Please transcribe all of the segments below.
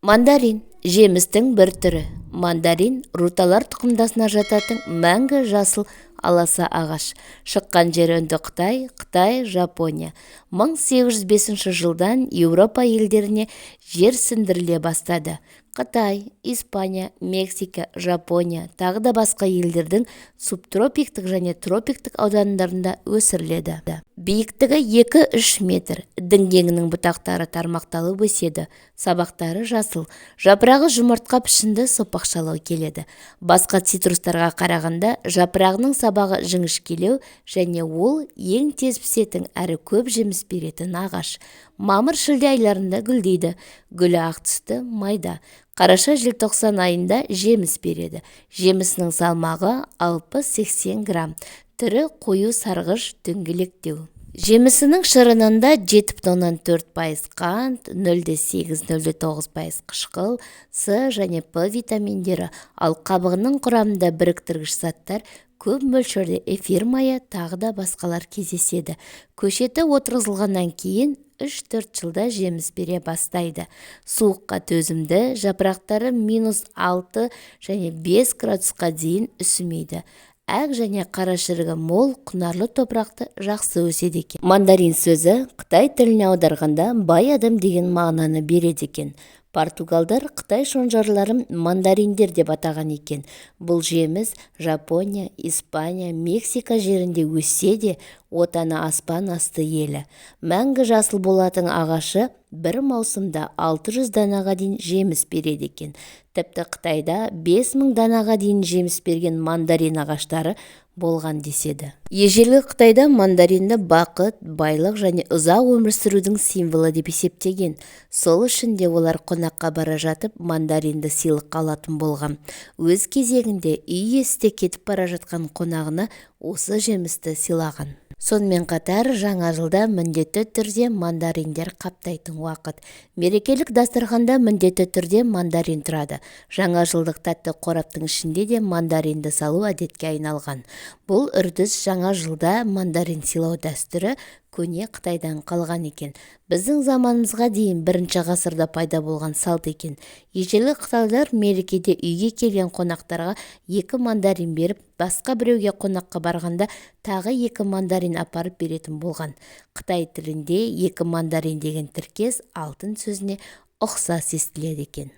Мандарин жемістің бір түрі. Мандарин руталар тұқымдасына жататын мәңгі жасыл аласа ағаш. Шыққан жері үнді Қытай, Жапония. 1805 жылдан Еуропа елдеріне жер сіндіріле бастады. Қытай, Испания, Мексика, Жапония, тағы да басқа елдердің субтропиктік және тропиктік аудандарында өсіріледі. Биіктігі 2-3 метр, діңгегінің бұтақтары тармақталып өседі, сабақтары жасыл, жапырағы жұмыртқа пішінді сопақшалау келеді. Басқа цитрустарға қарағанда жапырағының сабағы жіңішкелеу және ол ең тез пісетін әрі көп жеміс беретін ағаш. Мамыр-шілде айларында гүлдейді, гүлі ақ түсті, майда. Қараша-желтоқсан айында жеміс береді. Жемісінің салмағы 60-80 грамм. Түрі қою сарғыш, дөңгелектеу. Жемісінің шырынында 7,4% қант, 0,8-0,9% қышқыл, С және П витаминдері, ал қабығының құрамында біріктіргіш заттар, көп мөлшерде эфир майы, тағы да басқалар кездеседі. Көшеті отырғызылғаннан кейін 3-4 жылда жеміс бере бастайды. Суыққа төзімді, жапырақтары -6 және 5 градусқа дейін үсімейді. Әк және қара шірігі мол, құнарлы топырақты жақсы өседі екен. Мандарин сөзі Қытай тіліне аударғанда бай адам деген мағынаны береді екен. Португалдар Қытай шонжарларын мандариндер деп атаған екен. Бұл жеміс Жапония, Испания, Мексика жерінде өссе де, отаны аспан асты елі. Мәңгі жасыл болатын ағашы бір маусымда 600 данаға дейін жеміс береді екен. Тіпті Қытайда 5000 данаға дейін жеміс берген мандарин ағаштары болған деседі. Ежелгі Қытайда мандаринді бақыт, байлық және ұзақ өмір сүрудің символы деп есептеген. Сол үшін де олар қонаққа бара жатып мандаринді сыйлыққа алатын болған. Өз кезегінде үй иесі кетіп бара жатқан қонағына осы жемісті сыйлаған. Сонымен қатар жаңа жылда міндетті түрде мандариндер қаптайтын уақыт. Мерекелік дастарханда міндетті түрде мандарин тұрады. Жаңа жылдық тәтті қораптың ішінде де мандаринді салу әдетке айналған. Бұл үрдіс жаңа жылда мандарин сыйлау дәстүрі көне Қытайдан қалған екен. Біздің заманымызға дейін 1-ші ғасырда пайда болған салт екен. Ежелгі қытайлар мерекеде үйге келген қонақтарға 2 мандарин беріп, басқа біреуге қонаққа барғанда тағы 2 мандарин апарып беретін болған. Қытай тілінде 2 мандарин деген тіркес алтын сөзіне ұқсас естіледі екен.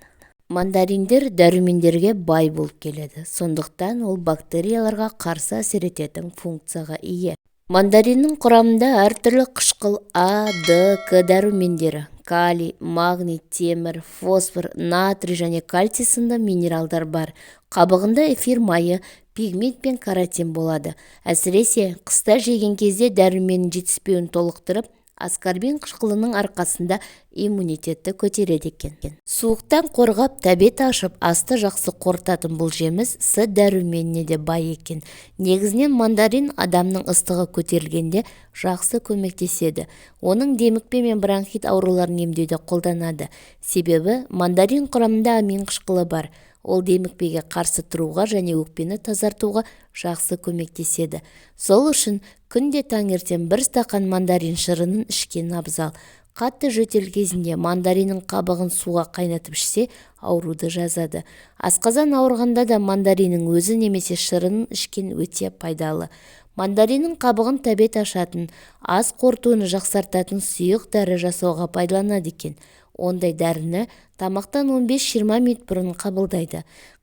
Мандариндер дәрумендерге бай болып келеді. Сондықтан ол бактерияларға қарсы әсер ететін функцияға ие. Мандариннің құрамында әртүрлі қышқыл А, Д, К дәрумендері, калий, магний, темір, фосфор, натрий және кальций сынды минералдар бар. Қабығында эфир майы, пигмент пен каротин болады. Әсіресе қыста жеген кезде дәруменнің жетіспеуін толықтырып, аскорбин қышқылының арқасында иммунитетті көтереді екен. Суықтан қорғап, тәбет ашып, асты жақсы қорытатын бұл жеміс С дәруменіне де бай екен. Негізінен мандарин адамның ыстығы көтерілгенде жақсы көмектеседі. Оның демікпе мен бронхит ауруларын емдеуде қолданады. Себебі мандарин құрамында амин қышқылы бар. Ол демікпеге қарсы тұруға және өкпені тазартуға жақсы көмектеседі. Сол үшін күнде таңертең 1 стақан мандарин шырынын ішкен абзал. Қатты жөтел кезінде мандариннің қабығын суға қайнатып ішсе, ауруды жазады. Асқазан ауырғанда да мандариннің өзі немесе шырынын ішкен өте пайдалы. Мандариннің қабығын тәбет ашатын, ас қорытуын жақсартатын сұйық дәрі жасауға пайдаланады екен. Ондай дәріні тамақтан 15-20 минут бұрын қабылдайды.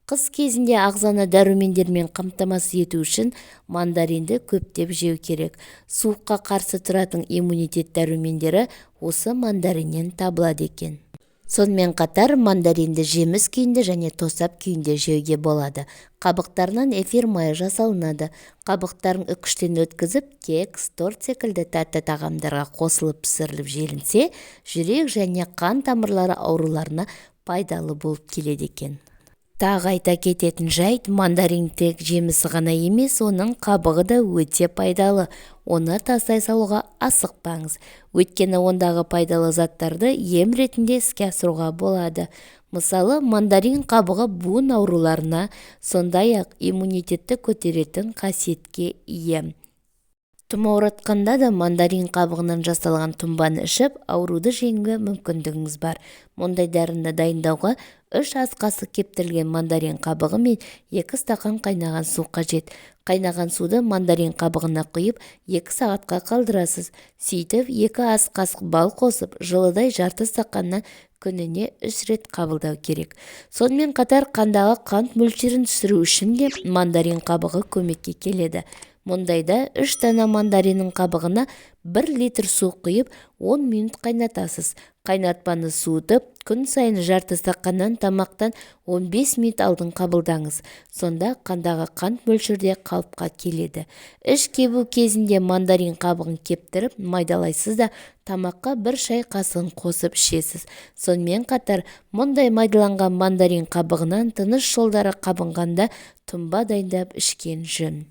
Қыс кезінде ағзаны дәрумендермен қамтамасыз ету үшін мандаринді көптеп жеу керек. Суыққа қарсы тұратын иммунитет дәрумендері осы мандариннен табылады екен. Сонымен қатар мандаринді жеміс күйінде және тосап күйінде жеуге болады. Қабықтарынан эфир майы жасалынады. Қабықтарын үкіштен өткізіп, кекс, торт секілді тәтті тағамдарға қосылып пісіріліп желінсе, жүрек және қан тамырлары ауруларына пайдалы болып келеді екен. Тағы айта кететін жайт, мандарин тек жемісі ғана емес, оның қабығы да өте пайдалы. Оны тастай салуға асықпаңыз. Өйткені ондағы пайдалы заттарды ем ретінде іске асыруға болады. Мысалы, мандарин қабығы буын ауруларына, сондай-ақ иммунитетті көтеретін қасиетке ие. Тұмауратқанда да мандарин қабығынан жасалған тұнбаны ішіп, ауруды жеңуге мүмкіндігіңіз бар. Мұндай дәріні дайындауға 3 ас қасық кептірілген мандарин қабығы мен 2 стақан қайнаған су қажет. Қайнаған суды мандарин қабығына құйып 2 сағатқа қалдырасыз. Сөйтіп 2 ас қасық бал қосып, жылыдай жарты стақаннан күніне 3 рет қабылдау керек. Сонымен қатар қандағы қант мөлшерін түсіру үшін де мандарин қабығы көмекке келеді. Мұндайда 3 дана мандариннің қабығына 1 литр су құйып 10 минут қайнатасыз. Қайнатпаны суытып, күн сайын жарты стақаннан тамақтан 15 минут алдын қабылдаңыз. Сонда қандағы қант мөлшерде қалыпқа келеді. Іш кебу кезінде мандарин қабығын кептіріп майдалайсыз да тамаққа 1 шай қасығын қосып ішесіз. Сонымен қатар мұндай майдаланған мандарин қабығынан тыныс жолдары қабынғанда тұнба дайындап ішкен жөн.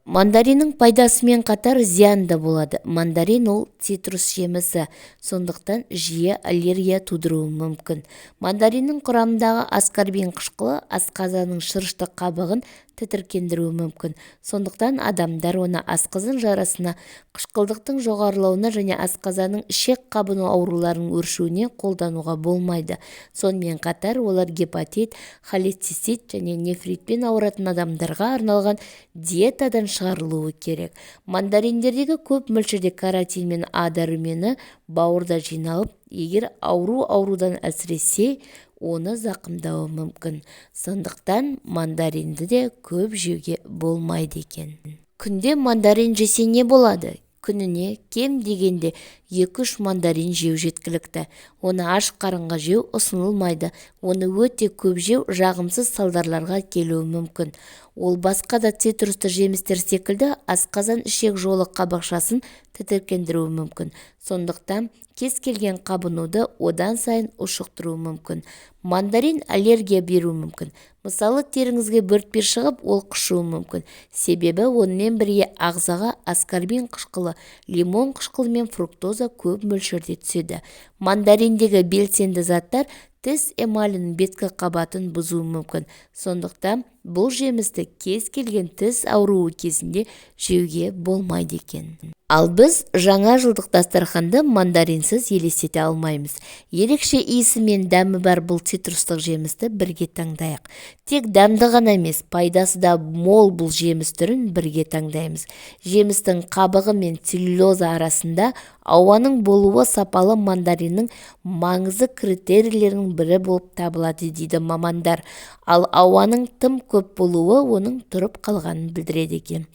Мандариннің пайдасымен қатар зияны да болады. Мандарин ол цитрус жемісі, сондықтан жиі аллергия тудыруы мүмкін. Мандариннің құрамындағы аскорбин қышқылы асқазанның шырышты қабығын тітіркендіруі мүмкін. Сондықтан адамдар оны асқазан жарасына, қышқылдықтың жоғарылауына және асқазанның ішек қабыну ауруларының өршуіне қолдануға болмайды. Сонымен қатар олар гепатит, холецистит және нефритпен ауыратын адамдарға арналған диетадан шығарылуы керек. Мандариндердегі көп мөлшерде каротин мен А дәрумені бауырда жиналып, егер аурудан әлсіресе, оны зақымдауы мүмкін. Сондықтан мандаринді де көп жеуге болмайды екен. Күнде мандарин жесе не болады? Күніне кем дегенде 2-3 мандарин жеу жеткілікті. Оны аш қарынға жеу ұсынылмайды. Оны өте көп жеу жағымсыз салдарларға келуі мүмкін. Ол басқа да цитрусты жемістер секілді асқазан ішек жолы қабықшасын тітіркендіруі мүмкін. Сондықтан кез келген қабынуды одан сайын ушықтыруы мүмкін. Мандарин аллергия беруі мүмкін. Мысалы, теріңізге бөртпе шығып, ол қышуы мүмкін. Себебі онымен бірге ағзаға аскорбин қышқылы, лимон қышқылы мен фруктоза көп мөлшерде түседі. Мандариндегі белсенді заттар тіс эмалінің беткі қабатын бұзуы мүмкін. Сондықтан бұл жемісті кез келген тіс ауруы кезінде жеуге болмайды екен. Ал біз жаңа жылдық дастарханды мандаринсіз елестете алмаймыз. Ерекше иісі мен дәмі бар бұл цитрустық жемісті бірге таңдайық. Тек дәмді ғана емес, пайдасы да мол бұл жеміс түрін бірге таңдаймыз. Жемістің қабығы мен целлюлоза арасында ауаның болуы сапалы мандариннің маңызды критерийлерінің бірі болып табылады дейді мамандар. Ал ауаның тым көп болуы оның тұрып қалғанын білдіреді екен.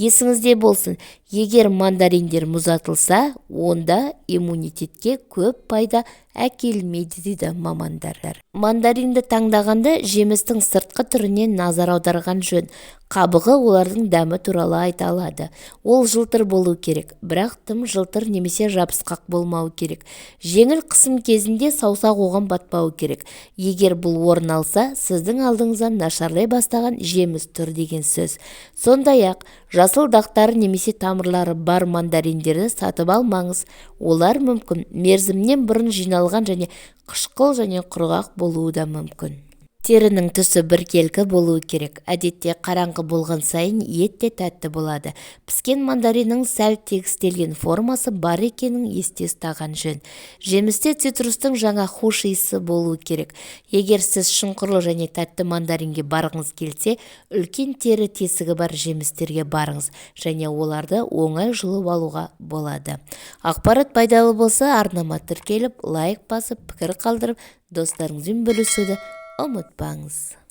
Есіңізде болсын, егер мандариндер мұздатылса, онда иммунитетке көп пайда әкелмейді дейді мамандар. Мандаринді таңдағанда жемістің сыртқы түріне назар аударған жөн. Қабығы олардың дәмі туралы айта алады. Ол жылтыр болу керек, бірақ тым жылтыр немесе жабысқақ болмауы керек. Жеңіл қысым кезінде саусақ оған батпауы керек. Егер бұл орын алса, сіздің алдыңыздан нашарлай бастаған жеміс тұр деген сөз. Сондай-ақ, жасыл дақтары немесе тамырлары бар мандариндерді сатып алмаңыз. Олар мүмкін мерзімнен бұрын жиналған және қышқыл және құрғақ болуы да мүмкін. Терінің түсі біркелкі болуы керек. Әдетте қараңғы болған сайын ет те тәтті болады. Піскен мандариннің сәл тегістелген формасы бар екенін есте ұстаған жөн. Жемісте цитрустың жаңа хош иісі болуы керек. Егер сіз шұңқырлы және тәтті мандаринге барғыңыз келсе, үлкен тері тесігі бар жемістерге барыңыз және оларды оңай жұлып алуға болады. Ақпарат пайдалы болса, арнама тіркеліп, лайк басып, пікір қалдырып, достарыңызбен бөлісуді ұмытпаңыз.